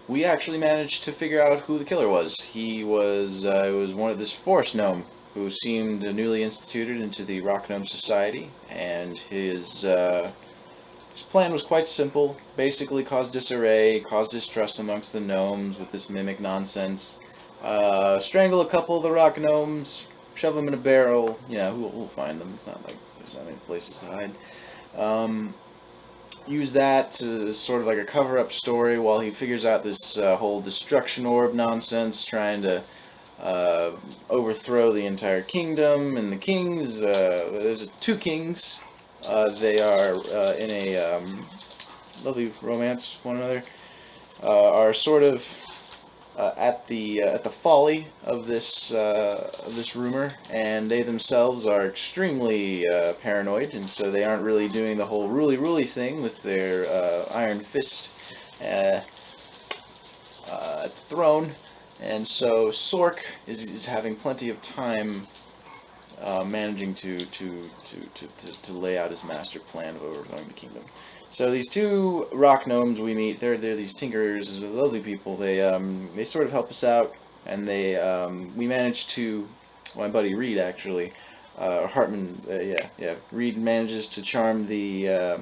we actually managed to figure out who the killer was. He was it was one of this forest gnome who seemed newly instituted into the Rock Gnome Society, and his plan was quite simple. Basically, cause disarray, cause distrust amongst the gnomes with this mimic nonsense. Strangle a couple of the rock gnomes, shove them in a barrel. You know, who'll find them? It's not like there's not many places to hide. Use that to sort of like a cover-up story while he figures out this whole destruction orb nonsense, trying to overthrow the entire kingdom. And the kings, there's two kings. They are in a lovely romance with one another. Are sort of at the folly of this rumor, and they themselves are extremely paranoid, and so they aren't really doing the whole ruly thing with their iron fist at the throne. And so Sork is having plenty of time managing to lay out his master plan of overthrowing the kingdom. So these two rock gnomes we meet, they're these tinkerers, they're lovely people. They sort of help us out, and we managed to, my buddy Reed actually, Hartman, Reed manages to charm the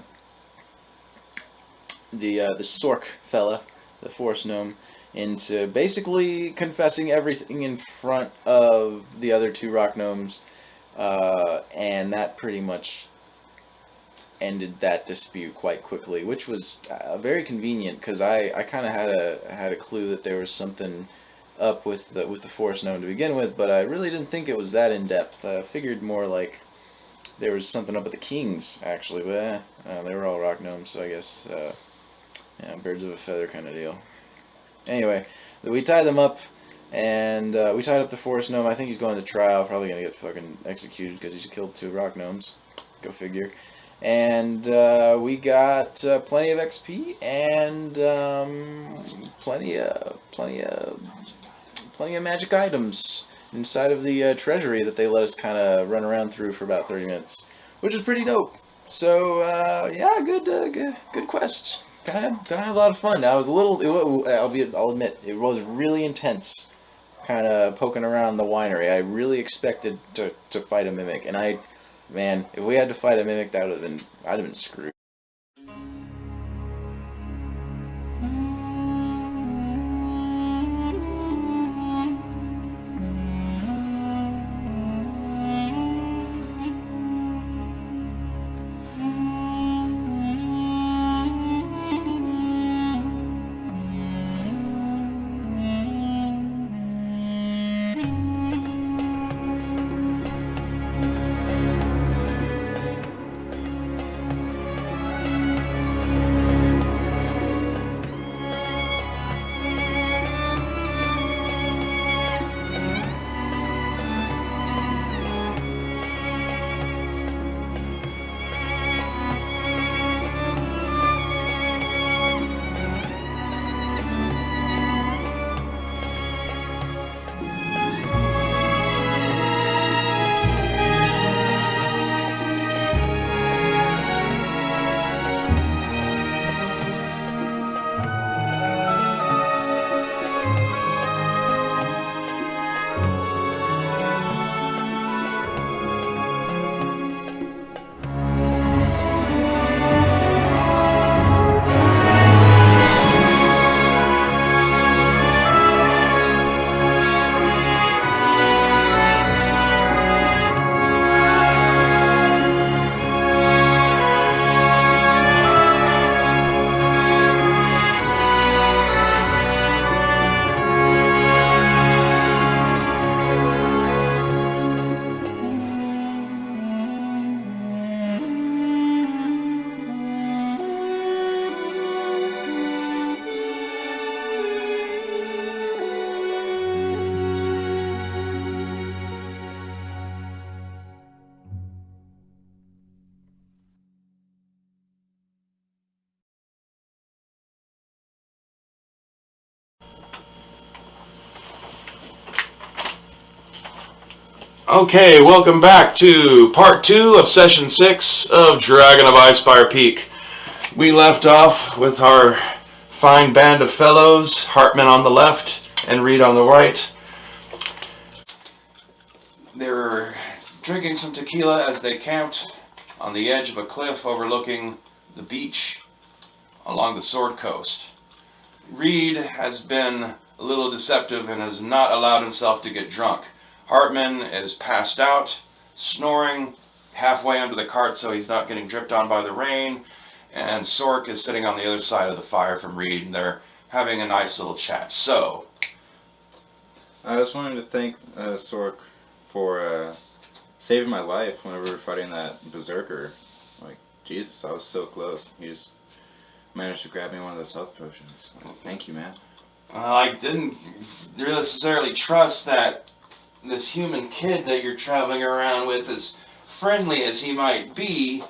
Sork fella, the forest gnome, into basically confessing everything in front of the other two rock gnomes, and that pretty much ended that dispute quite quickly, which was very convenient because I kind of had a clue that there was something up with the forest gnome to begin with, but I really didn't think it was that in depth. I figured more like there was something up with the kings actually, but they were all rock gnomes, so I guess birds of a feather kind of deal. Anyway, we tied them up, and we tied up the forest gnome. I think he's going to trial, probably going to get fucking executed because he's killed two rock gnomes. Go figure. And we got plenty of XP and plenty of magic items inside of the treasury that they let us kind of run around through for about 30 minutes, which is pretty dope. So yeah, good quest. Kind of a lot of fun. I was a little, I'll admit, it was really intense, kind of poking around the winery. I really expected to fight a mimic, and man, if we had to fight a mimic, I'd have been screwed. Okay, welcome back to part 2 of session 6 of Dragon of ICESPIRE Peak. We left off with our fine band of fellows, Hartman on the left and Reed on the right. They were drinking some tequila as they camped on the edge of a cliff overlooking the beach along the Sword Coast. Reed has been a little deceptive and has not allowed himself to get drunk. Hartman is passed out, snoring halfway under the cart so he's not getting dripped on by the rain, and Sork is sitting on the other side of the fire from Reed, and they're having a nice little chat. So, I just wanted to thank Sork for saving my life whenever we were fighting that berserker. Like, Jesus, I was so close. He just managed to grab me one of those health potions. Thank you, man. I didn't necessarily trust that this human kid that you're traveling around with, as friendly as he might be,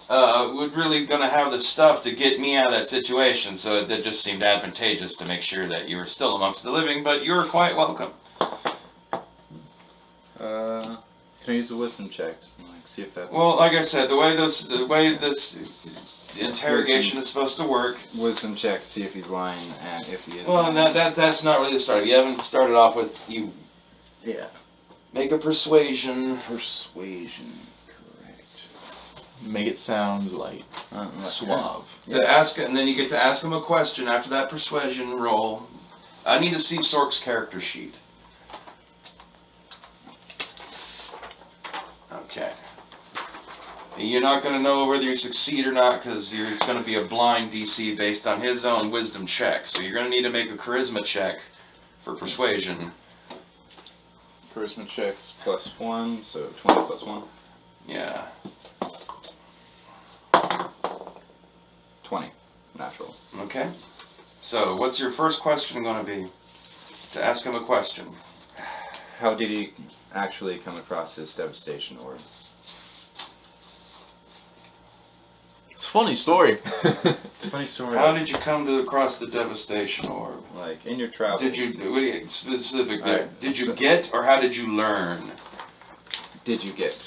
would really gonna have the stuff to get me out of that situation. So it just seemed advantageous to make sure that you were still amongst the living, but you're quite welcome. Can I use a wisdom check? Like, see if that's... Well, like I said, the way this interrogation is supposed to work. Wisdom check, see if he's lying, and if he is. Well, and that's not really the start. You haven't started off with you. Yeah. Make a persuasion. Persuasion. Correct. Make it sound like suave. To ask, and then you get to ask him a question after that persuasion roll. I need to see Sork's character sheet. Okay. You're not going to know whether you succeed or not because it's going to be a blind DC based on his own wisdom check. So you're going to need to make a charisma check for persuasion. Charisma checks +1, so 20 + 1. Yeah. 20. Natural. Okay. So what's your first question going to be? To ask him a question. How did he actually come across his Devastation Orb? It's a funny story. It's a funny story. How did you come across the Devastation Orb? Like, in your travels. Did you, what do you specifically, Alright, did you so- get or how did you learn? Did you get?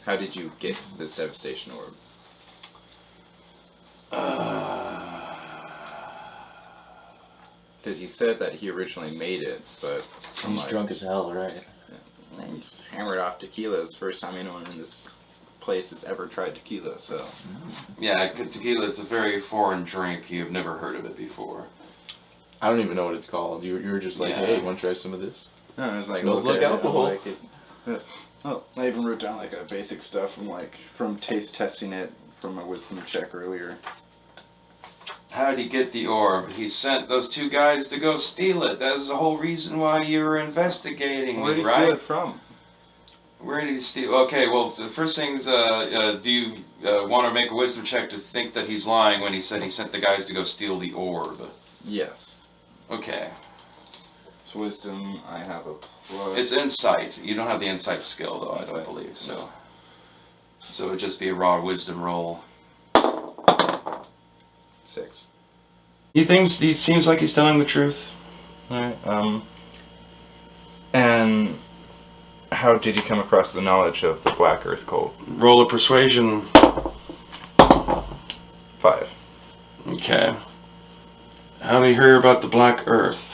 How did you get this Devastation Orb? Because he said that he originally made it, but He's drunk as hell, right? He's hammered off tequila. It's the first time anyone in this place has ever tried tequila, so... Yeah, tequila, it's a very foreign drink. You've never heard of it before. I don't even know what it's called. You were just like, Yeah. hey, want to try some of this? No, it was like, Smells okay, like alcohol. I like it. Oh, I even wrote down like a basic stuff from taste testing it from my wisdom check earlier. How did he get the orb? He sent those two guys to go steal it. That was the whole reason why you were investigating Where me, did he right? steal it from? Where did he steal? Okay, well, the first thing's, do you want to make a wisdom check to think that he's lying when he said he sent the guys to go steal the orb? Yes. Okay. It's wisdom. I have a plus. It's insight. You don't have the insight skill, though, I don't Insight. believe. So it would just be a raw wisdom roll. 6. He seems like he's telling the truth. Alright, and how did he come across the knowledge of the Black Earth cult? Roll a persuasion. 5. Okay. How did he hear about the Black Earth?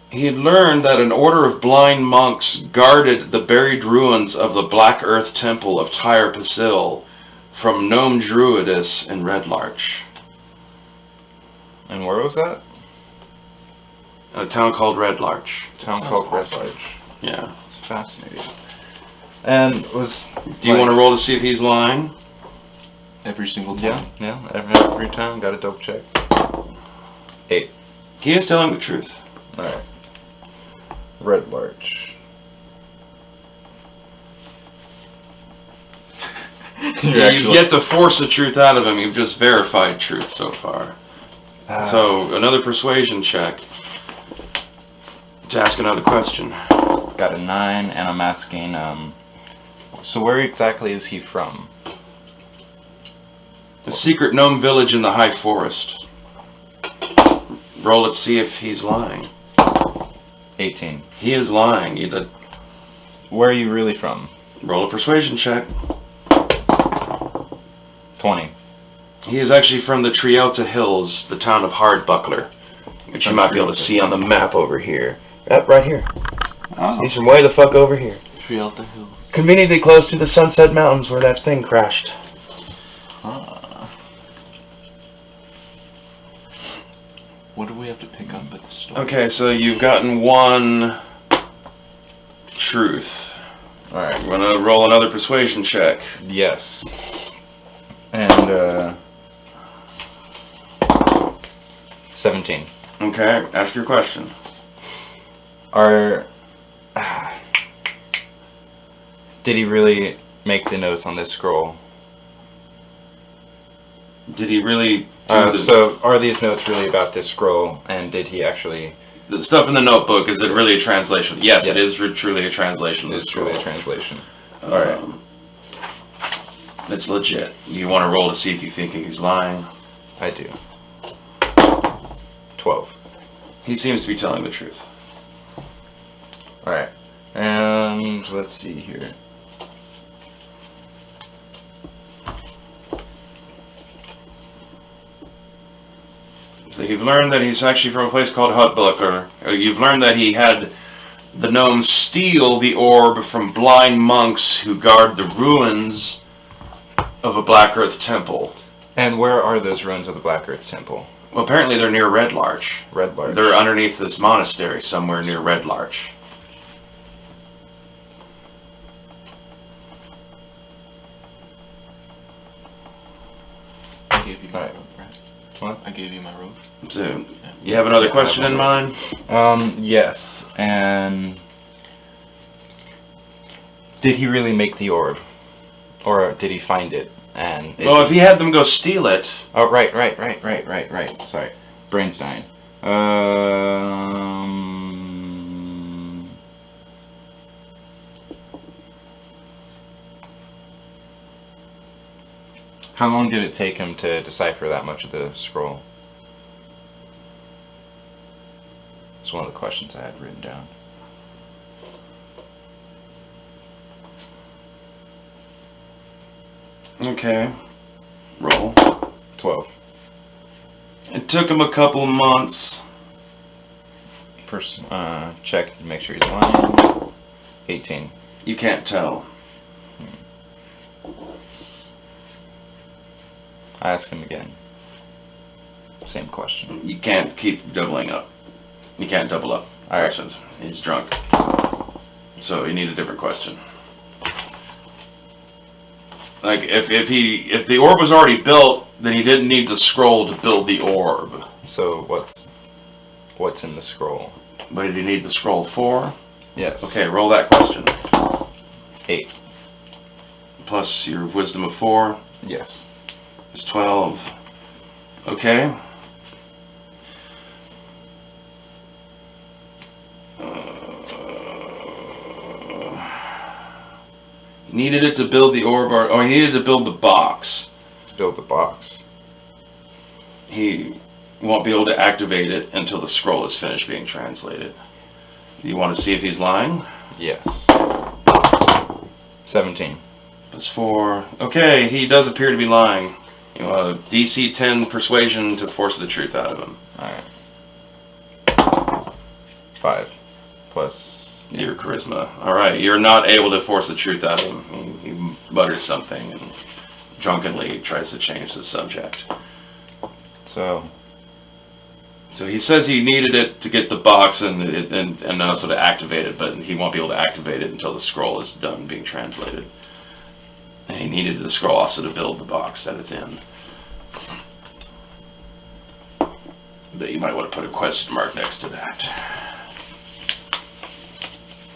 He had learned that an order of blind monks guarded the buried ruins of the Black Earth Temple of TTIRL from Gnome Druidess in Red Larch. And where was that? A town called Red Larch. Town called Red Larch. Yeah. It's fascinating. And was... Do you want to roll to see if he's lying? Every single time. Yeah, every time. Got to double check. 8. He is telling the truth. Alright. Red Larch. You've yet to force the truth out of him. You've just verified truth so far. So, another persuasion check to ask another question. Got a 9, and I'm asking, so where exactly is he from? The secret gnome village in the high forest. roll it to see if he's lying. 18. He is lying. You Where are you really from? roll a persuasion check. 20. He is actually from the Trielta Hills, the town of Hardbuckler, which you might be able to see on the map over here. Yep, right here. Oh. He's from way the fuck over here. Trielta Hills. Conveniently close to the Sunset Mountains where that thing crashed. What do we have to pick up at the store? Okay, so you've gotten one truth. Alright. I'm gonna roll another persuasion check. Yes. And, 17. Okay, ask your question. Did he really make the notes on this scroll? Did he really do So, are these notes really about this scroll, and did he actually... the stuff in the notebook, is it really a translation? Yes, Yes. it is truly a translation. It is truly a translation. Alright. It's legit. You want to roll to see if you think he's lying? I do. 12. He seems to be telling the truth. Alright. And let's see here. So you've learned that he's actually from a place called Hutbuckler. You've learned that he had the gnomes steal the orb from blind monks who guard the ruins of a Black Earth temple. And where are those ruins of the Black Earth Temple? Well, apparently they're near Red Larch. Red Larch. They're underneath this monastery somewhere near Red Larch. I gave you my Alright. rope, right? What? I gave you my rope. So, you have another question in mind? Yes. And... did he really make the orb? Or did he find it? And Well, if he had them go steal it... Oh, right. Sorry. Brain's dying. How long did it take him to decipher that much of the scroll? It's one of the questions I had written down. Okay. Roll. 12. It took him a couple months. Check to make sure he's lying. 18. You can't tell. I ask him again. Same question. You can't keep doubling up. You can't double up All right. questions. He's drunk. So you need a different question. Like, if the orb was already built, then he didn't need the scroll to build the orb. So what's in the scroll? What did he need the scroll for? Yes. Okay, roll that question. 8. Plus your wisdom of 4 Yes. is 12. Okay. He needed it to build the orb, or he needed to build the box. To build the box. He won't be able to activate it until the scroll is finished being translated. You want to see if he's lying? Yes. 17. Plus 4. Okay, he does appear to be lying. You want a DC 10 persuasion to force the truth out of him. Alright. 5. Plus... Your charisma. Alright, you're not able to force the truth out of him. He mutters something and drunkenly tries to change the subject. So he says he needed it to get the box and also to activate it, but he won't be able to activate it until the scroll is done being translated. And he needed the scroll also to build the box that it's in. But you might want to put a question mark next to that.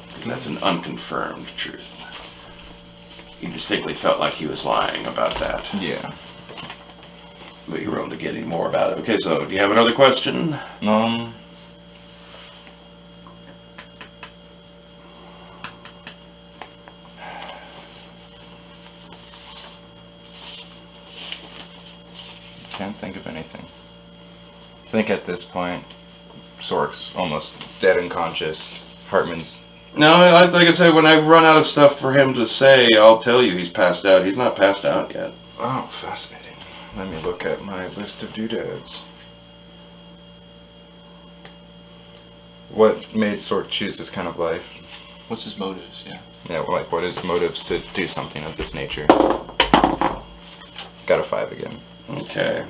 Because that's an unconfirmed truth. You distinctly felt like he was lying about that. yeah. But you were able to get any more about it. Okay, so do you have another question? Can't think of anything. I think at this point Sork's almost dead unconscious. Hartman's... No, like I said, when I run out of stuff for him to say, I'll tell you he's passed out. He's not passed out yet. Oh, fascinating. Let me look at my list of doodads. What made Sork choose this kind of life? What's his motives? Yeah. Yeah, like what is motives to do something of this nature? Got a 5 again. Okay.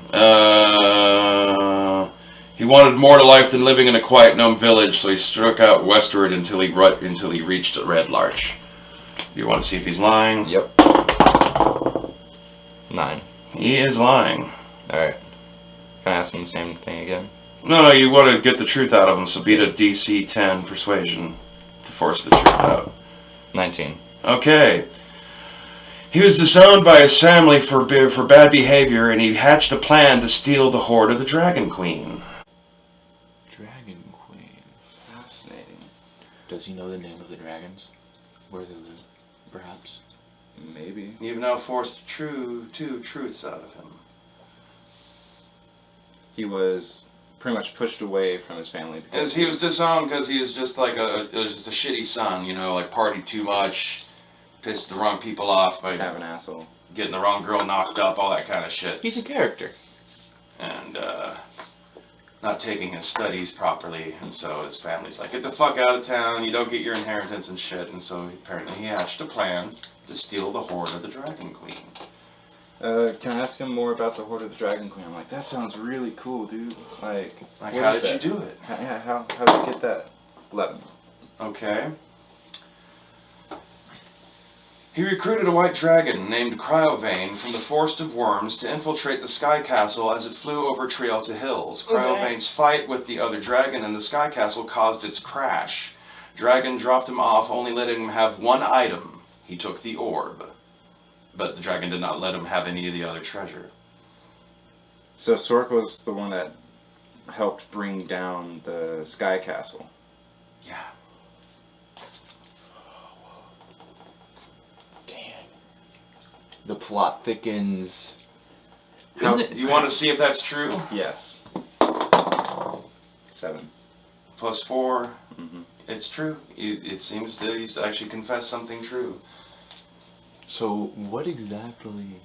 He wanted more to life than living in a quiet gnome village, so he struck out westward until he reached a red larch. You want to see if he's lying? Yep. 9. He is lying. Alright. Can I ask him the same thing again? No, you want to get the truth out of him, so beat a DC 10 persuasion to force the truth out. 19. Okay. He was disowned by his family for bad behavior, and he hatched a plan to steal the hoard of the Dragon Queen. Dragon Queen. Fascinating. Does he know the name of the dragons? Where they live? Perhaps? Maybe. You've now forced two truths out of him. He was pretty much pushed away from his family Because he was disowned because he was just like just a shitty son, you know, like partied too much, pissed the wrong people off by kind of an asshole. getting the wrong girl knocked up, all that kind of shit. He's a character. And not taking his studies properly, and so his family's like, get the fuck out of town, you don't get your inheritance and shit, and so apparently he hatched a plan to steal the hoard of the Dragon Queen. Can I ask him more about the Hoard of the Dragon Queen? I'm like, that sounds really cool, dude. Like Like, what how is did that? you do it? How did you get that? 11. Okay. He recruited a white dragon named Cryovane from the Forest of Worms to infiltrate the Sky Castle as it flew over Trielta Hills. Cryovane's fight with the other dragon in the Sky Castle caused its crash. Dragon dropped him off, only letting him have one item. He took the orb. But the dragon did not let him have any of the other treasure. So Sork was the one that helped bring down the Sky Castle. Yeah. Dang. The plot thickens. How, Isn't it? you want to see if that's true? Yes. 7. Plus 4. Mm-hmm. It's true. It seems that he's actually confessed something true. So, what exactly?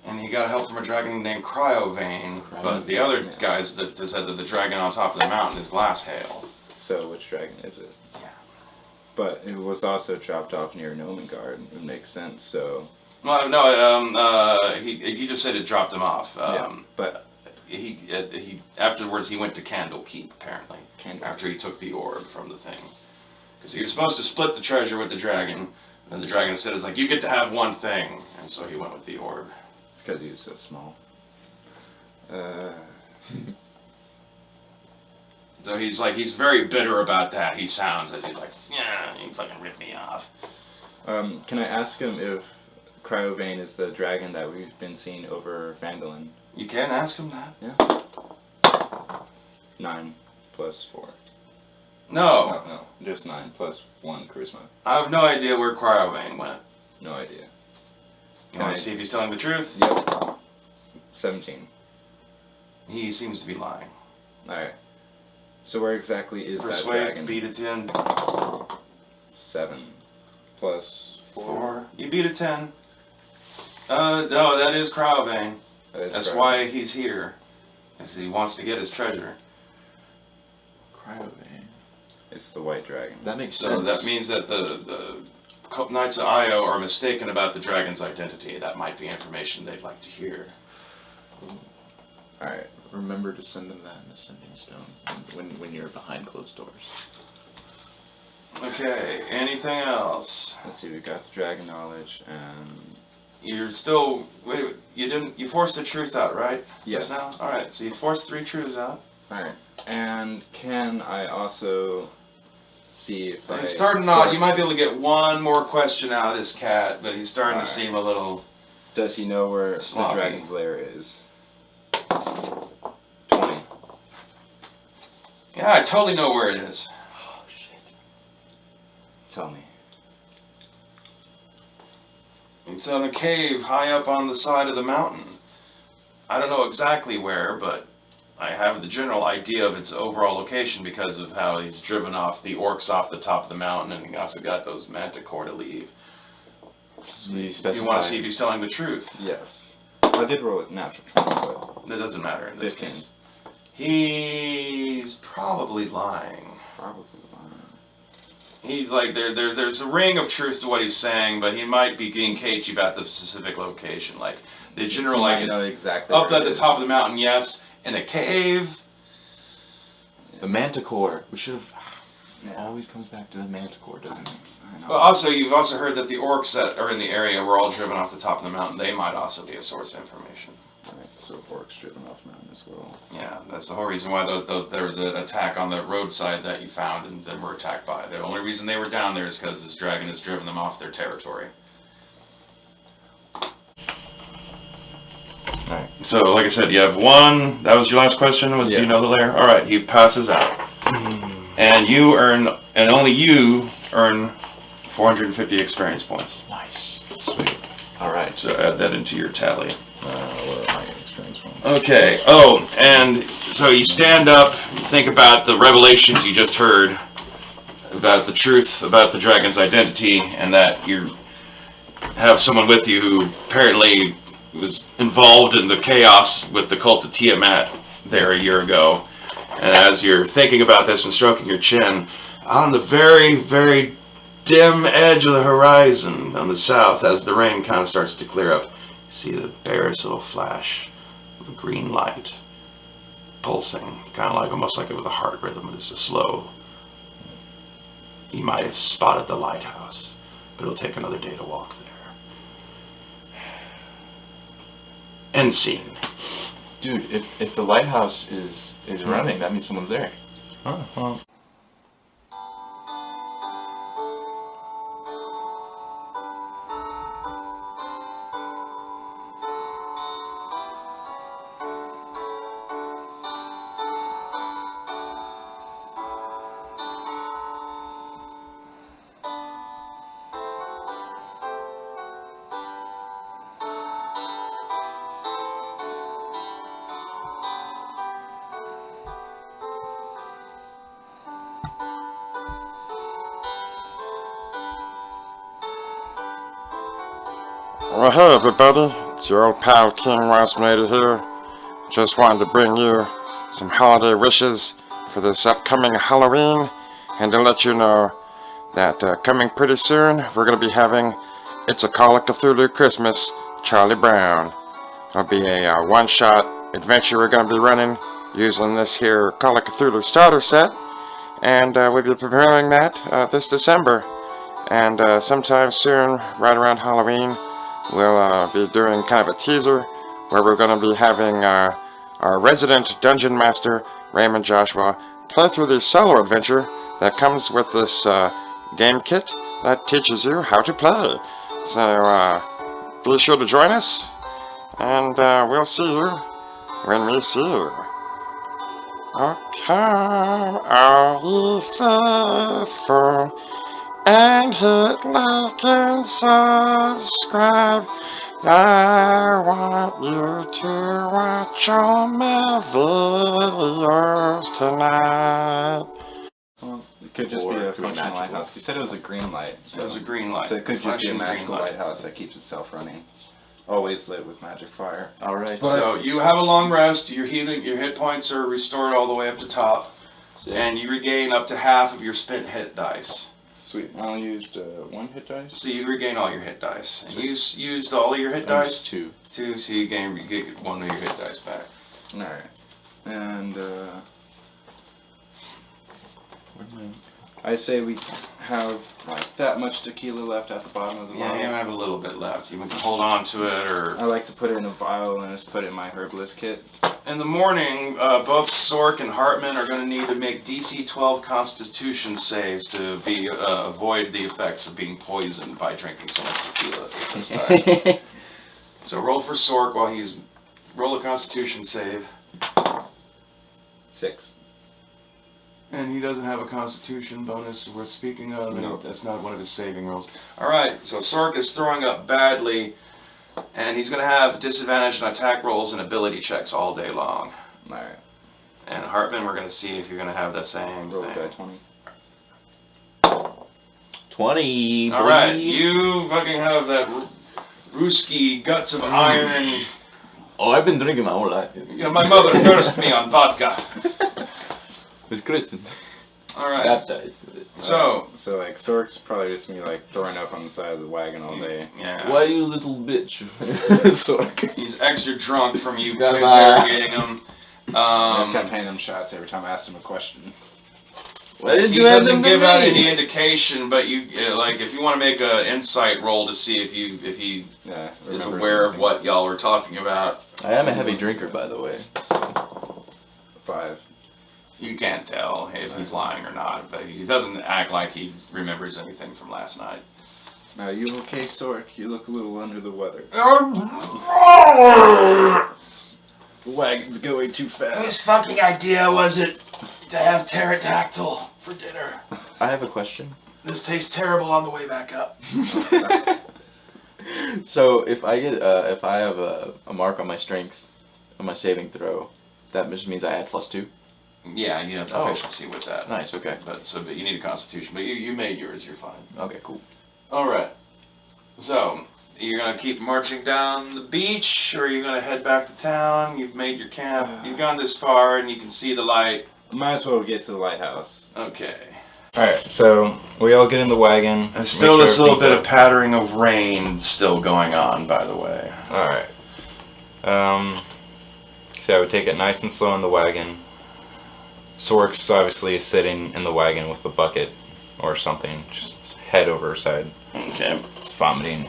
And he got help from a dragon named Cryovane, but the other guys that said that the dragon on top of the mountain is Glasshail. So which dragon is it? Yeah. But it was also dropped off near Nomengard. It would make sense. So. Well, no, he just said it dropped him off. Yeah. But he afterwards he went to Candlekeep apparently. Candlekeep. After he took the orb from the thing, because he was supposed to split the treasure with the dragon, and the dragon said, "It's like you get to have one thing," and so he went with the orb. it's because he was so small. So he's very bitter about that. He sounds as he's like, yeah, you fucking ripped me off. Can I ask him if Cryovane is the dragon that we've been seeing over Vandalin? You can ask him that. Yeah. 9 plus 4. No, No, just 9 plus 1 charisma. I have no idea where Cryovane went. No idea. You want to see if he's telling the truth? Yep. 17. He seems to be lying. Alright. So where exactly is that Persuade, dragon? beat a 10. 7 plus 4. 4. You beat a 10. No, that is Cryovane. That's Cryovane. why he's here. Because he wants to get his treasure. Cryovane. It's the white dragon. That makes So sense. that means that the Knights of Io are mistaken about the dragon's identity. That might be information they'd like to hear. Alright. Remember to send them that in the sending stone when you're behind closed doors. Okay, anything else? Let's see, we got the dragon knowledge and... You're still... Wait, you forced the truth out, right? Yes. Just now? Alright, so you forced 3 truths out. Alright. And can I also see if I... He's starting out, you might be able to get one more question out of this cat, but he's starting to seem a little... Does he know where sloppy. the dragon's lair is? 20. Yeah, I totally know where it is. Oh shit. Tell me. It's in a cave high up on the side of the mountain. I don't know exactly where, but I have the general idea of its overall location because of how he's driven off the orcs off the top of the mountain, and he also got those manticore to leave. You want to see if he's telling the truth. Yes. I did roll a natural 20, but... That doesn't matter in this 15. case. He's probably lying. Probably lying. He's like, there's a ring of truth to what he's saying, but he might be being cagey about the specific location. Like, the general, He like, might it's know exactly up where at it the is. top of the mountain, yes. In a cave. The manticore. We should have. Yeah. Always comes back to the manticore, doesn't it? I know. But also, you've also heard that the orcs that are in the area were all driven off the top of the mountain. They might also be a source of information. Right, so orcs driven off mountain as well. Yeah, that's the whole reason why there was an attack on the roadside that you found and then were attacked by. The only reason they were down there is because this dragon has driven them off their territory. Alright, so like I said, you have one. That was your last question, was do you know the lair? Alright, he passes out. And you earn, and only you earn 450 experience points. Nice. Sweet. Alright. So add that into your tally. What are my experience points? Okay. Oh, and so you stand up, you think about the revelations you just heard, about the truth about the dragon's identity, and that you have someone with you who apparently was involved in the chaos with the cult of Tiamat there a year ago. And as you're thinking about this and stroking your chin, out on the very, very dim edge of the horizon on the south, as the rain kind of starts to clear up, you see the barest little flash of a green light pulsing, kind of like almost like it was a heart rhythm. It's a slow. You might have spotted the lighthouse, but it'll take another day to walk there. End scene. Dude, if the lighthouse is running, that means someone's there. Oh, well. Well, hey everybody, it's your old pal King Wasmlader here. Just wanted to bring you some holiday wishes for this upcoming Halloween, and to let you know that coming pretty soon, we're going to be having It's a Call of Cthulhu Christmas, Charlie Brown. It'll be a one-shot adventure we're going to be running using this here Call of Cthulhu starter set, and we'll be preparing that this December. And sometime soon, right around Halloween, we'll be doing kind of a teaser where we're going to be having our resident dungeon master, Raymond Joshua, play through the solo adventure that comes with this game kit that teaches you how to play. So be sure to join us, and we'll see you when we see you. Oh, come, all ye faithful, and hit like and subscribe. I want you to watch all my videos tonight. Well, it could just Or be a it could be functional magical. lighthouse. You said it was a green light. It was a green light. So it could just be a Flashing green magical light. lighthouse that keeps itself running. Always lit with magic fire. Alright. So you have a long rest. Your hit points are restored all the way up to top, and you regain up to half of your spent hit dice. Sweet. I only used one hit dice. So you regain all your hit dice. And you used all of your hit That was dice? 2. 2, so you get one of your hit dice back. Alright. And Where'd my... I say we have like that much tequila left at the bottom of the Yeah, bottle. you have a little bit left. You can hold on to it, or I like to put it in a vial and just put it in my herbalist kit. in the morning, both Sork and Hartman are going to need to make DC 12 Constitution saves to be avoid the effects of being poisoned by drinking so much tequila at this time. So roll for Sork while he's roll a Constitution save, 6. and he doesn't have a Constitution bonus worth speaking of. No. That's not one of his saving rolls. All right, so Sork is throwing up badly, and he's going to have disadvantage on attack rolls and ability checks all day long. Alright. And Hartman, we're going to see if you're going to have the same Roll a die thing. 20. 20. All right, you fucking have that Ruski guts of iron. Oh, I've been drinking my whole life. Yeah, my mother nursed me on vodka. It's Christian. All right. Baptized. So like Sork's probably just gonna be like throwing up on the side of the wagon all day. yeah. Why you little bitch? Sork. He's extra drunk from you Come interrogating him. I just kept handing him shots every time I asked him a question. Why didn't He you hand doesn't them to give out me? any indication, but you like if you want to make an insight roll to see if he Yeah, is remember aware of something. what y'all were talking about. I am a heavy drinker, by the way. So. 5. You can't tell if he's lying or not, but he doesn't act like he remembers anything from last night. Now you okay, Sork? You look a little under the weather. The wagon's going too fast. Whose fucking idea was it to have pterodactyl for dinner? I have a question. This tastes terrible on the way back up. So if I get if I have a mark on my strength on my saving throw, that just means I add +2. Yeah, you have proficiency with that. Nice. Okay. But you need a constitution. But you made yours. You're fine. Okay. Cool. All right. So you're gonna keep marching down the beach, or you're gonna head back to town. You've made your camp. You've gone this far, and you can see the light. Might as well get to the lighthouse. Okay. Alright, so we all get in the wagon. There's still this little bit of pattering of rain still going on, by the way. Alright. So I would take it nice and slow in the wagon. Sork's obviously sitting in the wagon with a bucket or something, just head over her side. Okay. It's vomiting.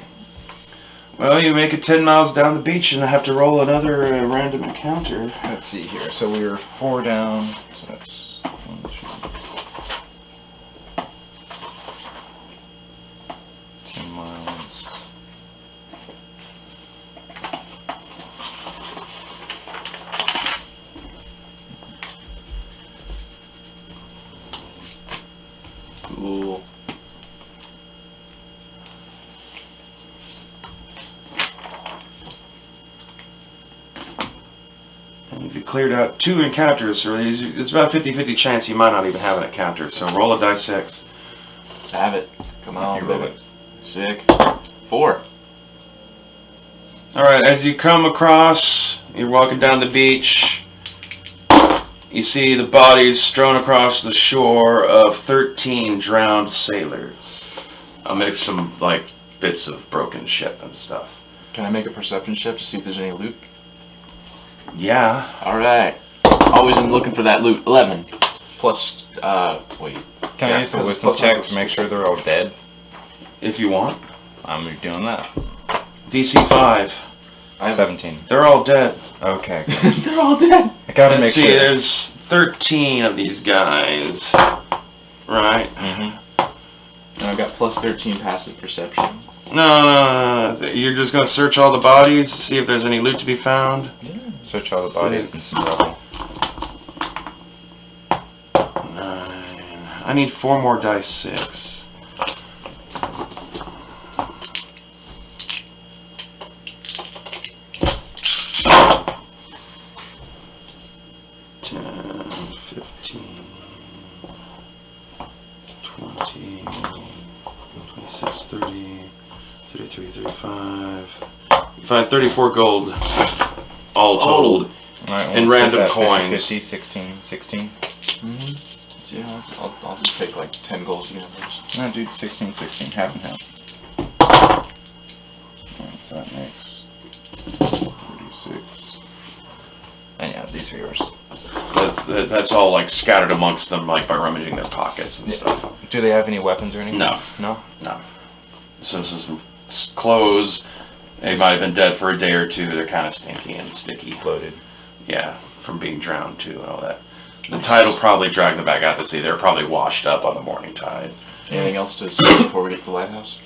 Well, you make it 10 miles down the beach and have to roll another random encounter. Let's see here. So we were 4 down. So that's 1, 2, 10 miles. Cool. And if you cleared out 2 encounters, or it's about a 50-50 chance you might not even have an encounter. So roll a die 6. Let's have it. Come on, You roll baby. it. Sick. 4. All right, as you come across, you're walking down the beach. You see the bodies strewn across the shore of 13 drowned sailors, amidst some like bits of broken ship and stuff. Can I make a perception check to see if there's any loot? Yeah. All right. Always am looking for that loot. 11. Plus, wait. Can Yeah, I use a plus- wisdom plus check one. to make sure they're all dead? If you want. I'm doing that. DC 5. I have 17. They're all dead. Okay. Good. They're all dead. I gotta Let's make see, sure. there's 13 of these guys. Right? Mm-hmm. And I've got plus 13 passive perception. No. You're just gonna search all the bodies, see if there's any loot to be found. Search all the bodies and some rubble. 9. I need 4 more dice 6. You find 34 gold, all totaled. Alright, And we'll random set that coins. 50, 16, 16. Yeah, I'll just take like 10 gold universe. No, dude, 16, 16. Half and half. Alright, so that makes 36. And yeah, these are yours. That's all like scattered amongst them, like by rummaging their pockets and stuff. Do they have any weapons or anything? No. No? No. So this is some clothes. They might have been dead for a day or 2. They're kind of stinky and sticky. Loaded. Yeah, from being drowned too and all that. The tide will probably drag them back out to sea. They're probably washed up on the morning tide. Anything else to say before we get to the lighthouse?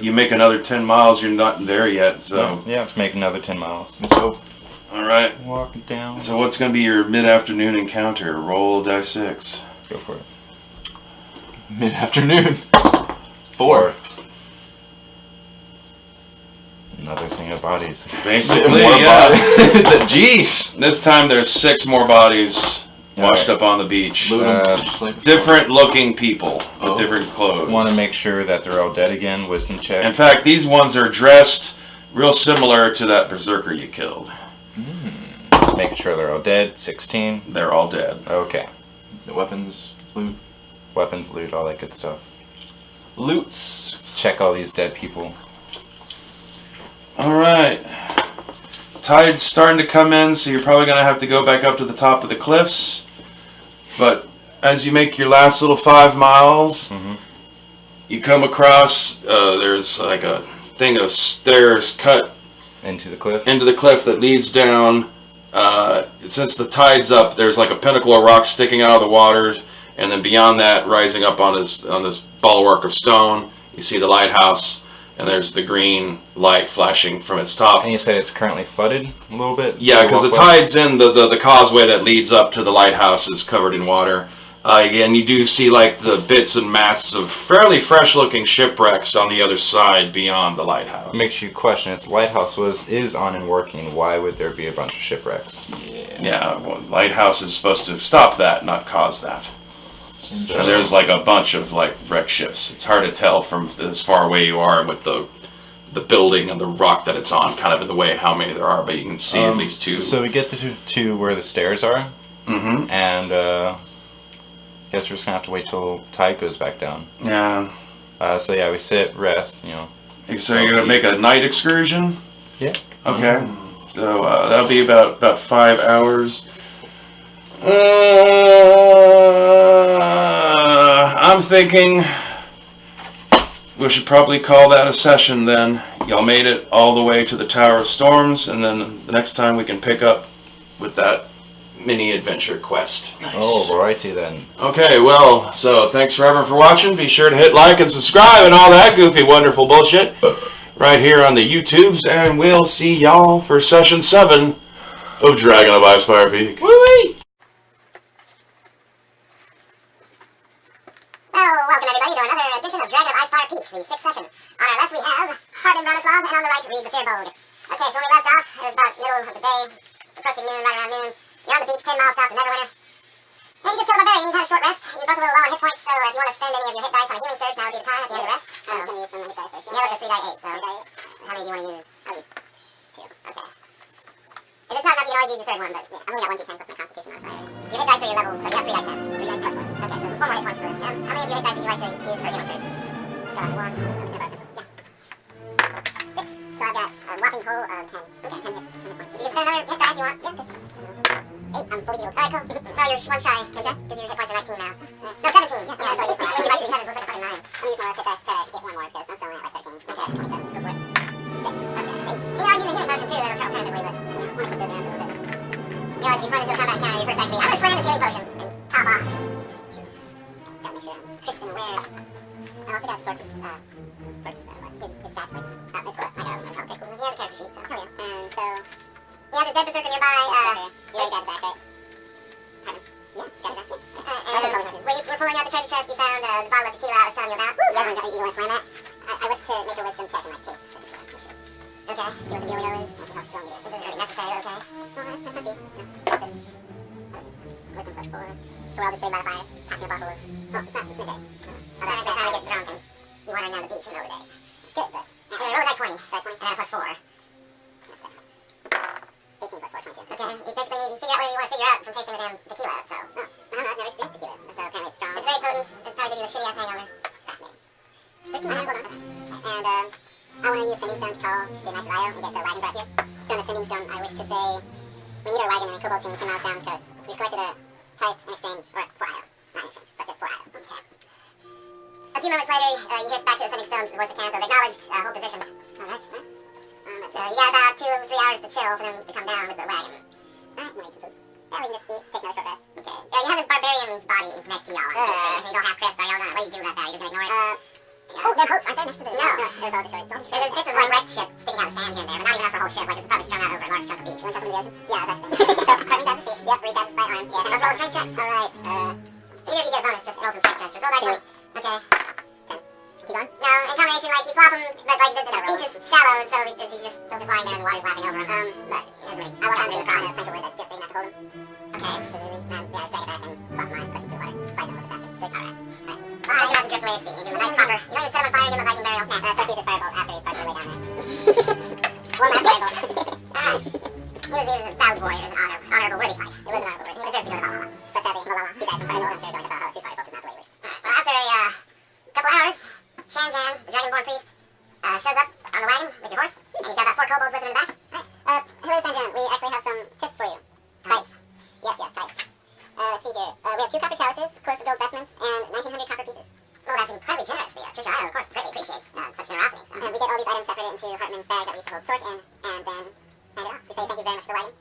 You make another 10 miles. You're not there yet, so. Yeah, make another 10 miles. Let's go. All right. Walking down. So what's going to be your mid-afternoon encounter? Roll die 6. Go for it. Mid-afternoon. 4. Another thing of bodies. Basically, More yeah. Jeez. This time there's 6 more bodies washed up on the beach. Loot 'em, just like before. Different looking people with Oh. different clothes. Want to make sure that they're all dead again. Wisdom check. In fact, these ones are dressed real similar to that berserker you killed. Making sure they're all dead. 16. They're all dead. Okay. The weapons, loot. Weapons, loot, all that good stuff. Loots. Let's check all these dead people. Alright. Tide's starting to come in, so you're probably going to have to go back up to the top of the cliffs. But as you make your last little 5 miles, you come across, there's like a thing of stairs cut Into the cliff. into the cliff that leads down. Since the tide's up, there's like a pinnacle of rock sticking out of the water, and then beyond that, rising up on this bulwark of stone, you see the lighthouse, and there's the green light flashing from its top. And you said it's currently flooded a little bit? Yeah, because the tide's in, the causeway that leads up to the lighthouse is covered in water. And you do see like the bits and masts of fairly fresh-looking shipwrecks on the other side beyond the lighthouse. Makes you question, if the lighthouse is on and working, why would there be a bunch of shipwrecks? Yeah, well, lighthouse is supposed to stop that, not cause that. And there's like a bunch of like wrecked ships. It's hard to tell from as far away you are with the building and the rock that it's on, kind of in the way how many there are, but you can see at least 2. So we get to where the stairs are, and guess we're just gonna have to wait till tide goes back down. Yeah. So yeah, we sit, rest, you know. So you're gonna make a night excursion? Yeah. Okay. So that'll be about 5 hours. I'm thinking we should probably call that a session then. Y'all made it all the way to the Tower of Storms, and then the next time we can pick up with that mini adventure quest. Oh, righty then. Okay, well, so thanks for everyone for watching. Be sure to hit like and subscribe and all that goofy, wonderful bullshit right here on the YouTubes, and we'll see y'all for session 7 of Dragon of ICESPIRE Peak. Woo-wee! Well, welcome everybody to another edition of Dragon of ICESPIRE Peak, the 6th session. On our left we have Harbin Branislav, and on the right Reed the Fearbode. Okay, so when we left off, it was about middle of the day, approaching noon, right around noon. You're on the beach 10 miles south of Neverwinter. And you just killed a barbarian, you had a short rest. You're both a little low on hit points, so if you want to spend any of your hit dice on a healing surge, now would be the time at the end of the rest. So I'm going to use some hit dice first. Yeah, we're at 3 die 8, so how many do you want to use? I'll use 2. Okay. If it's not enough, you can always use the third one, but yeah, I've only got 1d10 plus my constitution modifier. Your hit dice are your levels, so you have 3 die 10. 3 dice plus 1. Okay, so 4 more hit points for him. How many of your hit dice would you like to use for healing surge? Start with 1. Yeah. 6, so I've got a whopping total of 10. Okay, 10 hits, 10 hit points. You can spend another hit die if you want. Yeah, good. 8, I'm fully healed. Alright, cool. No, you're 1 shy. Can check? Because your hit points are 19 now. No, 17. Yes, yeah, so I use my. When you write your 7s, looks like a fucking 9. I'm gonna use my last hit dice to try to get 1 more, because I'm still only at like 13. Okay, 27. Go for it. 6. Okay, 6. You know, I was using a healing potion too, that's alternatively, but I want to keep those around a little bit. You know, if you run into a combat encounter, your first action I'm gonna slam this healing potion and top off. Gotta make sure I'm crisp and aware. I also got Sork's his stats, like, it's what? I got him. Okay, cool. He has a character sheet, so hell yeah. And so, you have this dead berserker nearby, you already got his axe, right? Pardon? Yeah, got his axe, yeah. And when you were pulling out the treasure chest, you found the bottle of tequila I was telling you about. You want to slam that? I wish to make a wisdom check in my case. Okay, see what the dealio is. Let's see how strong it is. This isn't really necessary, okay? No, that's see. No, that's good. Wisdom plus 4. So we're all just saved by the fire, passing a bottle of... Oh, it's not, it's midday. Oh, that's the time we get drunk and you wandering down the beach in the middle of the day. Good, but... Anyway, roll a die 20. Die 20, and then a plus 4. That's good. 18 plus 4, 22. Okay, you basically need to figure out whatever you want to figure out from tasting the damn tequila, so... No, I don't know, I've never experienced tequila, so apparently it's strong. It's very potent, it's probably give you a shitty ass hangover. Fascinating. 13 minutes, and, I want to use Sending Stone to call the Knights of Io and get the wagon brought here. So in the Sending Stone, I wish to say, we need our wagon and a cobalt team 10 miles down the coast. We've collected a tithe in exchange, or for Io. Not in exchange, but just for Io. Okay. A few moments later, you hear back to the Sending Stone, the voice of Kenneth, acknowledged, hold position. Alright, so you got about 2 or 3 hours to chill for them to come down with the wagon. Alright, we'll eat some food. Yeah, we can just eat, take another short rest. Okay. You have this barbarian's body next to y'all on the picture, and he's all half crisp. Are y'all not? What do you do about that? You just ignore it? Oh, there are boats, aren't there, next to the... No, it's all destroyed. There's bits of, like, wrecked ship sticking out of the sand here and there, but not even enough for a whole ship. Like, it's probably strung out over a large chunk of beach. You want to jump into the ocean? Yeah, that's actually. So, Carbon grabs his feet. Yep, Reed grabs his right arms. Yeah, and let's roll strength checks. Alright, either of you get a bonus, just roll some strength checks. Roll die 20. Okay. 10. Keep going? No, in combination, like, you flop them, but, like, the beach is shallow, he's just still just lying there and the water's lapping over him. But he doesn't really. I walk under this plank of wood that's just big enough to hold him. Okay. And yeah, I strike it back and pop mine, push him to the water. Slides him a little bit faster. So, alright. Well, I should have to drift away at sea and give him a nice proper. You don't even set him on fire and give him a Viking burial. Yeah, Sork uses firebolt after he's partially way down there. One last firebolt. Alright. He was a valiant warrior. It was an honorable, worthy fight. It was an honorable, worthy. He deserves to go to Valhalla. But sadly, Valhalla, he died from firebolt. I'm sure going to Valhalla through firebolt is not the way he wished. Alright. Well, after a couple hours, Shanjan, the dragonborn priest, shows up on the wagon with your horse, and he's got about 4 kobolds with him in the back. Alright. Hello, Shanjan. We actually have some tips for you. Tights. Yes, tights. Let's see here. We have 2 copper chalices, close to gold vestments, and 1,900 copper pieces. Well, that's incredibly generous. The Church of Iowa, of course, greatly appreciates such generosity. So, we get all these items separated into Hartman's bag that we used to hold Sork in, and then hand it off. We say thank you very much for the wagon.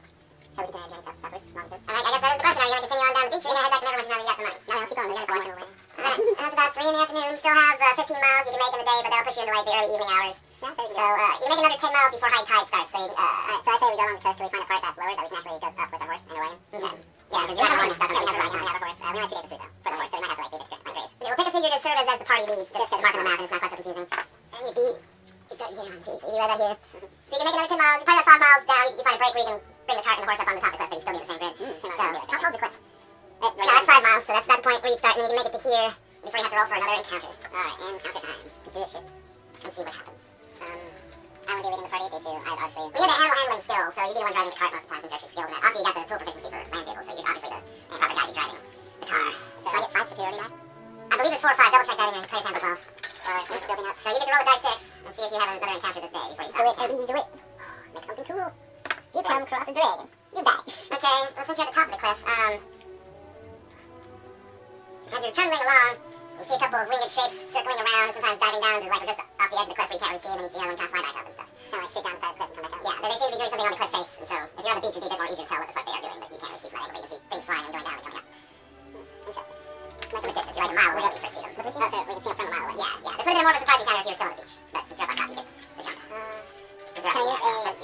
So we continue our journey southward, along the coast. Alright, I guess that is the question. Are you going to continue on down the beach, or are you going to head back to Neverwinter now that you got some money? No, let's keep going. We got a portion of the way. Alright, that's about 3 in the afternoon. You still have 15 miles you can make in the day, but that'll push you into like the early evening hours. Yeah, so you make another 10 miles before high tide starts. So, alright, so I say we go along the coast till we find a part that's lower that we can actually go up with our horse and our wagon. Okay. Yeah, because we have stuff. We have a wagon, we have a horse. We only have 2 days of food though for the horse, so we might have to like beat it to on grace. We'll pick a figure to serve as the party leads, just because it's marking the map and it's not quite so confusing. And you start here on 2, so you'd be right about here. So you can make another 10 miles. You probably got 5 miles down. You find a break where you can bring the cart and the horse up on the top of the cliff, but you still be in the same grid. So how tall's the cliff? No, that's 5 miles, so that's about the point where you'd start, and then you can make it to here before you have to roll for another encounter. Alright, encounter time. Let's do this shit and see what happens. I wouldn't be leading the party due to, obviously, we had a handling skill, so you'd be the one driving the cart most of the time since you're actually skilled in it. Also, you got the full proficiency for land vehicles, so you're obviously the proper guy to be driving the car. So I get 5 superiority die? I believe it's 4 or 5. Double check that in your player's handbook 12. Alright, so you're building up. So you get to roll a die 6 and see if you have another encounter this day before you stop. Do it, Eddie, do it. Make something cool. You come across a dragon. You die. Okay, well, since you're at the top of the cliff, so as you're trundling along, you see a couple of winged shapes circling around and sometimes diving down to like just off the edge of the cliff where you can't really see them, and you see how they kind of fly back up and stuff. Kind of like shoot down the side of the cliff and come back up. Yeah, they seem to be doing something on the cliff face, and so if you're on the beach, it'd be a bit more easy to tell what the fuck they are doing, but you can't really see from that angle. You can see things flying and going down and coming up. Interesting. Like from a distance, you're like a mile away when you first see them. Oh, so we can see them from a mile away. Yeah. This would have been more of a surprise encounter if you were still on the beach, but since you're up on top, you get the jump. But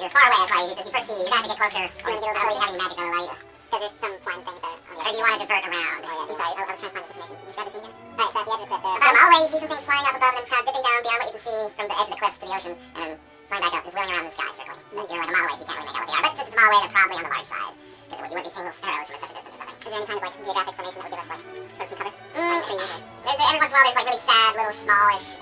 you're far away, that's why as you first see you, you're going to have to get closer, or I don't think you have any magic that will allow you to. Because there's some flying things there. Or do you want to divert around? Oh, yeah. I'm sorry, I was trying to find this information. Describe the scene again? Alright, so at the edge of the cliff there. About a mile away, you see some things flying up above, and then kind of dipping down beyond what you can see from the edge of the cliffs to the oceans, and then flying back up, just wheeling around in the sky, circling. But you're like a mile away, so you can't really make out what they are. But since it's a mile away, they're probably on the large size. Because you wouldn't be seeing little sparrows from such a distance or something. Is there any kind of like geographic formation that would give us like sort of some cover? Like trees or... Every once in a while there's like really sad little smallish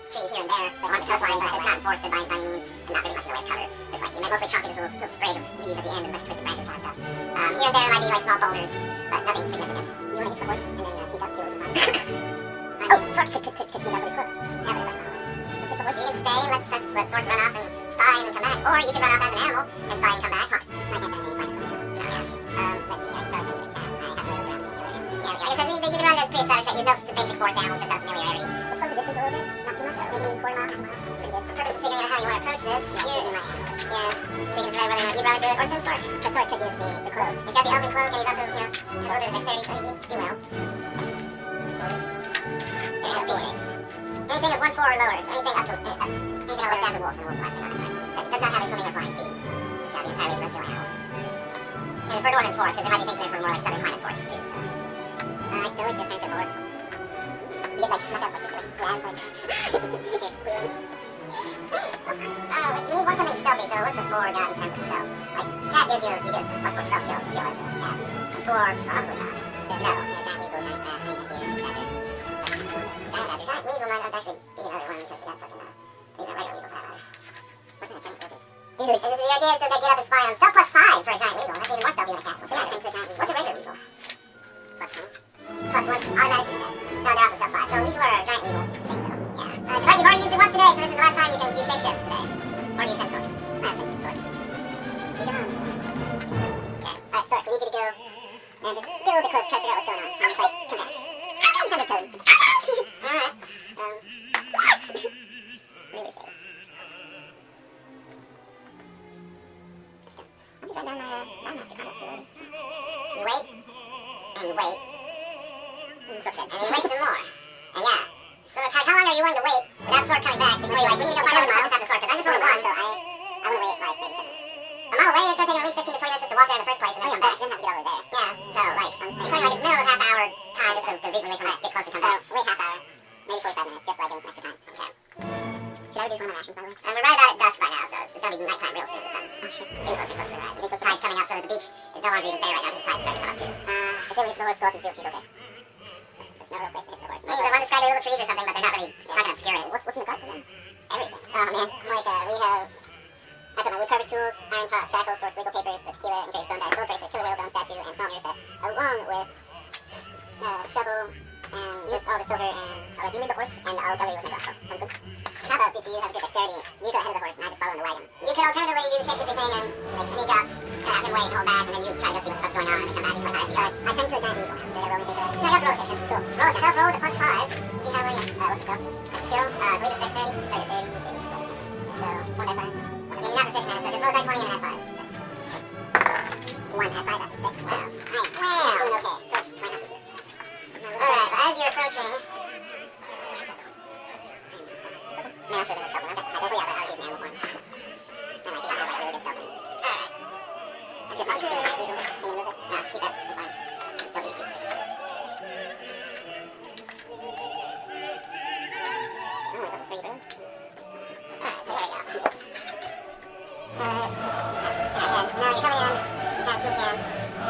trees here and there along the coastline, but it's not forested by any means, and not really much in the way of cover. It's like, mostly trunked into little spray of leaves at the end and a bunch of twisted branches kind of stuff. Here and there might be like small boulders, but nothing significant. You want to hitch the horse and then sneak up and see what you can find? Oh, Sork could sneak up with his foot. Yeah, but it's like, let's hitch the horse. You can stay and let Sork run off and spy and then come back, or you can run off as an animal and spy and come back. Huh. I can't turn any fire or something. No, yeah. Let's see, I can probably turn into a cat. I haven't really looked around and seen it again. Yeah, like I said, you can run as pretty established that you know the basic forest animals just out of familiarity. Let's close the distance a little bit, not too much, maybe quarter mile, half mile. Pretty good. For the purpose of figuring out how you want to approach this, yeah, so you can decide whether or not you'd rather do it or send Sork. But Sork could use the cloak. He's got the elven cloak, and he's also, has a little bit of dexterity, so he can do well. Sorry. There you go, bee shakes. Anything of 1/4 or lower, so anything up to, anything else down to wolf, and wolf's last thing on it, right? That does not have a swimming or flying speed. It's got to be entirely a terrestrial animal. And for northern forest, because there might be things in there for more like southern climate forests too, so. I do it just turn to Lord. You get like snuck up, like grab, like, you're squealing. You need something stealthy, so what's a boar got in terms of stealth? Like, cat gives you +4 stealth skill as a cat. A boar, probably not. No, giant weasel, giant rat, giant deer, badger. Giant weasel might actually be another one, because you got fucking, these are regular weasel for that matter. What's a giant lizard? Dude, the idea is to get up and spy on stealth +5 for a giant weasel. That's even more stealthy than a cat. Let's see how it turns to a giant weasel. What's a regular weasel? +20. +1 automatic success. No, they're also stealth 5. So weasel or a giant weasel. Things though. Yeah. But you've already used it once today, so this is the last time you can use shapeshift today. Or do you send Sork? Last thing, send Sork. You get on. Okay. Alright, Sork, we need you to go and just get a little bit close, try to figure out what's going on. And just like, come back. Send a toad. Alright. What? Never say. I'll just write down my master comments here already. You wait. And you wait. And Sork said, and you wait some more. And yeah. So how long are you willing to wait without Sork coming back before you're like, we need to go find other miles after Sork? Because I'm just rolling one, so I'm gonna wait like maybe 10 minutes. A mile away, it's gonna take you at least 15 to 20 minutes just to walk there in the first place and then come back. You didn't have to get over there. Yeah, so like, I'm saying like a minimum of half hour time just to reasonably wait for him to get close and come back. Wait half hour, maybe 45 minutes, just like giving some extra time. Okay. Should I reduce one of my rations, by the way? And we're right about at dusk by now, so it's gonna be nighttime real soon. The sun's getting closer and closer to the horizon. The tide's coming up, so the beach is no longer even there right now because the tide's starting to come up too. I say we reach the horse, go up and see if he's okay. There's no real place to reach the horse. Maybe the one described little trees or something, but they're not really, it's not gonna obscure it. What's in the gut to them? Everything. Oh man, like we have, I've got my woodcarver's tools, iron pot, shackles, Sork's legal papers, the tequila, engraved bone dice, gold bracelet, killer whale bone statue, and small mirror set, along with shovel and just all the silver and like you need the horse and I'll go with my crossbow. Sounds good. How about you have good dexterity? You go ahead of the horse and I just follow in the wagon. You could alternatively do the shapeshifting thing and like sneak up, tap and wait, hold back, and then you try to go see what the fuck's going on and then come back and click eyes. So I turn into a giant weasel. Did I roll anything for that? No, you have to roll a shapeshift. Cool. Roll a stealth roll with a +5. See how what's the skill? That's skill. I believe it's dexterity. That is 30. So 1 at 5. Yeah, you're not proficient in it, so just roll die 20 and an at 5. 1 at 5, that's a 6. Wow. Alright. Wow. Doing okay. So try not to do it. Alright, but as you're approaching... Man, I'm sure there's something. Okay. I definitely have it. I was using animal form. That might be out here, but I would get something. Alright. I'm just not used to doing this reasonably. Can you move this? No, keep that. It's fine. Don't need to keep service. Oh, level 3 room. Alright, so there we go. Deepens. Alright. Now you're coming in. You're trying to sneak in.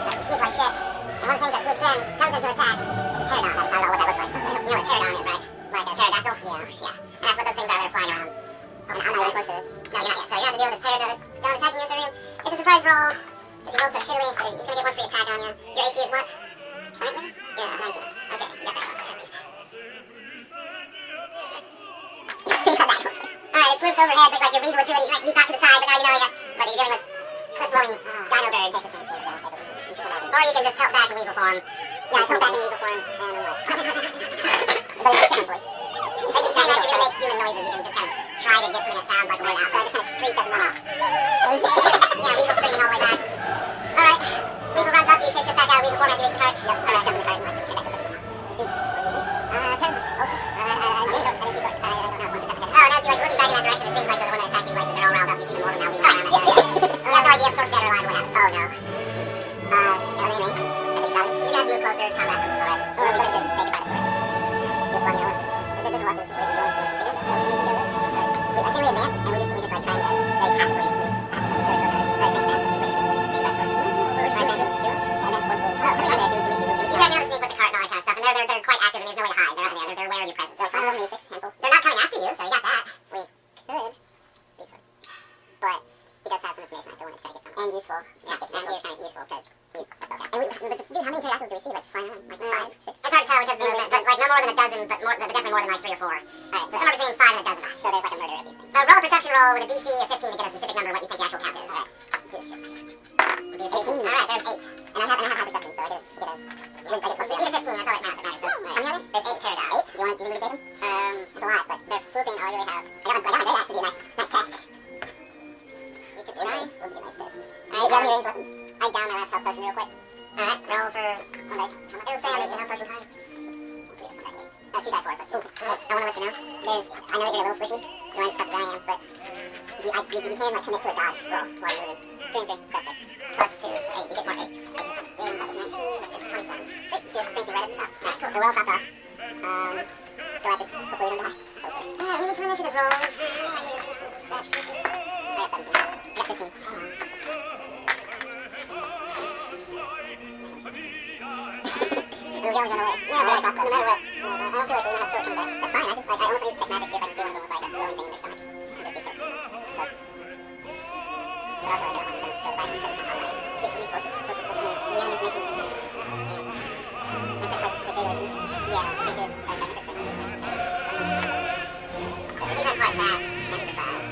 But you sneak like shit. And one of the things that swoops in, comes into attack. It's a pterodon. I don't know what that looks like. You know what a pterodon is, right? Like a pterodactyl? Yeah. And that's what those things are that are flying around. I'm not even close to this. No, you're not yet. So you're going to have to deal with this pterodon attacking you, so it's a surprise roll. Because you rolled so shittily, so he's going to get one free attack on you. Your AC is what? Currently? Yeah, 19. Okay, you got that one at least. You got that one. Alright, it swoops overhead, but like your weasel agility, you might leap back to the side, but now you know you got, but you're dealing with cliff-dwelling dino birds. Or you can just tilt back in weasel form. Yeah, tilt back in weasel form, and what? But it's a chicken voice. You can't actually really make human noises, you can just kind of try to get something that sounds like a word out. So I just kind of screech as a one-off. Yeah, weasel screaming all the way back. Alright, weasel runs up, you shapeshift back out of weasel form as you reach the cart. Yep, alright, jump in the cart and like, just turn back to the person. Dude, what did you see? Turn. Oh shit. I didn't see Sork. I don't know, it's one to oh, now you're like looking back in that direction, it seems like the one that attacked you, like they're all riled up, you see them more now being around that area. You have no idea if Sork's dead or alive or what happened. Oh no. Are they in range? I think so. You're gonna have to move closer, combat them. Alright. So we're gonna just say goodbye to Sork. Yep, one here, there's a lot of this situation going through. I say we advance, and we just like trying to very passively move past them. So I think advance, but just say goodbye to Sork. We're trying to advance to advance towards the... Oh, so we're trying to do we see. You can't be able to sneak with the cart and all that kind of stuff, and they're quite active, and there's no way to hide. They're out there. They're aware of your presence. So 5 of them, 6 handful. They're not coming after you, so you got that. We could beat Sork. But he does have some information I still want to try to get from him. And useful. Yeah, and he is kind of useful, because he's a spellcaster. But dude, how many pterodactyls do we see? Like just flying around? Like 5, 6? It's hard to tell because but like no more than a dozen, but definitely more than like 3 or 4. Alright, so somewhere between 5 and a dozen. So there's like a murder of these things. Roll a perception roll with a DC of 15 to get a specific number of what you think the actual count is. Alright, let's do this shit. 18. Alright, there's 8. And I have high perception, so I get a 15, that's all that matters. So, how many are there? There's 8 pterodactyls. 8? Do you want to take them? It's a lot, but they're swooping. I really have. I got my great axe to be a nice test. We could try. Would be a nice test. Alright, do you have any ranged weapons? I down my last health potion real quick. Alright, roll for one dice. It'll say I make the health potion card. 2 die 4 plus. Ooh, wait, I want to let you know. I know that you're a little squishy. You aren't as tough as I am, but you can like commit to a dodge roll while you're moving. 3 and 3, so 6. Plus 2, so 8. You get more 8. 8 on top of 19, which is 27. Sweet, brings you right up to the top. Nice, so we're all topped off. Let's go at this. Hopefully we don't die. Alright, we need some initiative rolls. I need a piece of scratch paper. I got 17. I got 15. We always run away. Yeah, but no matter what. I don't feel like we're gonna have Sork come back. That's fine, I almost want to use tech magic, see if I can see one of them with like a glowing thing in their stomach. And just be Sorks. But also I don't want them to destroy the bike, because it's not hard. Get to use torches. Torches look at me. We have information to use. Yeah, they do. So these aren't quite that emphasized.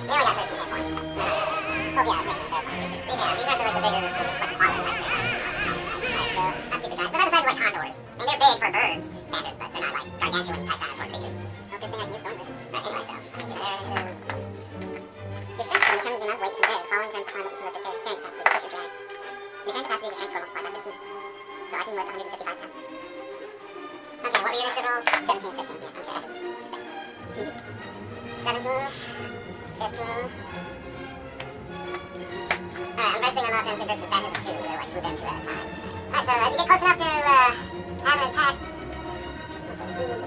They only got 13 hit points. Oh yeah, it makes sense. They're fine creatures. Yeah, these aren't the bigger, what's spotless type pterodactyls. So, not super giant. But they're the size of like condors. I mean, they're big for birds standards, but they're not like gargantuan type dinosaur creatures. Well, good thing I can use Thornbird. Right, anyway, so, their initiatives. Your strength score determines the amount of weight you can bear. The following terms define what you can lift or carrying capacity, push or drag. Your carrying capacity is your strength score multiplied by 15. So I can lift 155 pounds. Okay, what were your initiative rolls? 17, 15. Yeah, okay, I did. 17, 15. Alright, I'm bursting them up into groups of batches of 2 to like swoop in 2 at a time. Alright, so as you get close enough to have an attack, what's the speed?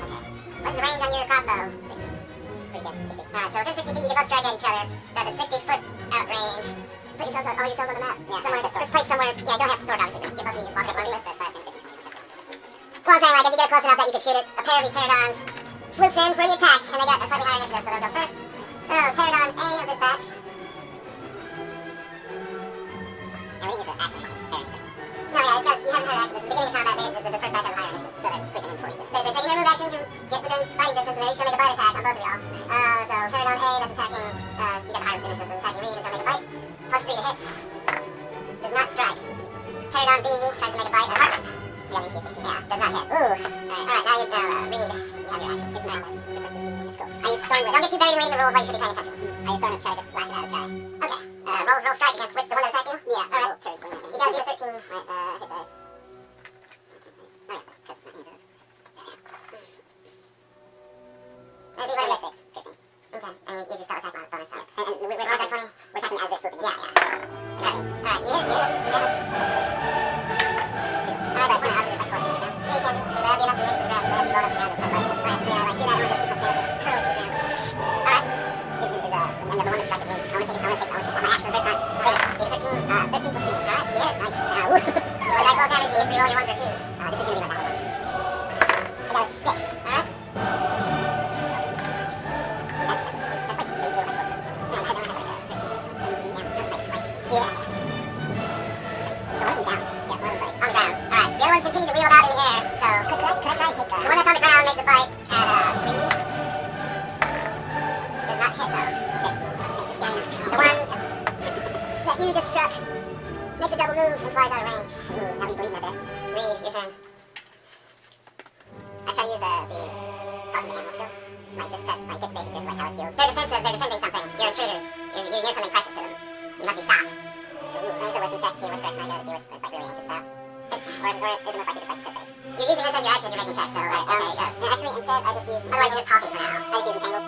Okay. What's the range on your crossbow? 60. pretty good. 60. Alright, so within 60 feet, you can both strike at each other. So at the 60-foot out range, put yourselves on, all yourselves on the map. Yeah, somewhere, just place somewhere. Yeah, you don't have to store it, obviously. Get both of you off the movie. So it's 5, 10, 15, 20. Well, I'm saying, like, as you get close enough that you can shoot it, a pair of these pterodons swoops in for the attack, and they got a slightly higher initiative, so they'll go first. So, pterodon A of this batch. And we think it's an action, fair initiative. No, yeah, you haven't had action. This is the beginning of combat. The first batch has a higher initiative, so they're sweeping in for you. They're taking their move action to get within fighting distance, and they're each going to make a bite attack on both of y'all. So Pterodon A, that's attacking, you got the higher initiative, so attacking Reed is going to make a bite. +3 to hit. Does not strike. Pterodon B tries to make a bite at Hartman. You got an EC 16. Yeah, does not hit. Ooh. Alright, now Reed, you have your action. Here's some outlet. Let's go. I use Thorn. Don't get too buried in reading the rules while you should be paying attention. I use Thorn to try to slash it out of this guy. Okay. Roll strike against which? The one that attacked you? Yeah. Alright. You gotta do a 13. Right, hit dice. Oh yeah, because it's not any of those. It'd be whatever 6, piercing. Okay, and you use your spell attack bonus on it. And we're attacking 20? We're attacking as they're swooping. Yeah, yeah. So, alright, you hit. 2 damage. 6. 2. Alright, that one has to just like 14 now. Yeah, you can. That'd be enough to yank it to the ground, so that'd be going up the ground and fight. Alright, so like do that one, just 2 points damage. Curl it to the ground. Alright. This is the one that struck at me. I want to stop my action the first time. Save it. Do 13. 13 plus 2. Alright, you did it. Nice. Now, woo. When dice roll damage, you get to reroll your 1s or 2s. This is gonna be like the whole ones. I got a 6. Alright. Continue to wheel about in the air, so could I try and take that? The one that's on the ground makes a bite at Reed. Does not hit though. Okay, it's just gained. The one that you just struck makes a double move and flies out of range. Ooh, now he's bleeding a bit. Reed, your turn. I try to use the talking to animals skill. Like just try to get the basic gist like how it feels. They're defensive, they're defending something. You're intruders. You're near something precious to them. You must be stopped. Ooh, use a wisdom check to see which direction I go to see which it's like really anxious about. Or is it most likely just like the face? You're using this as your action if you're making checks, so okay, actually instead I just use, otherwise you're just talking for now. I just use a tangle.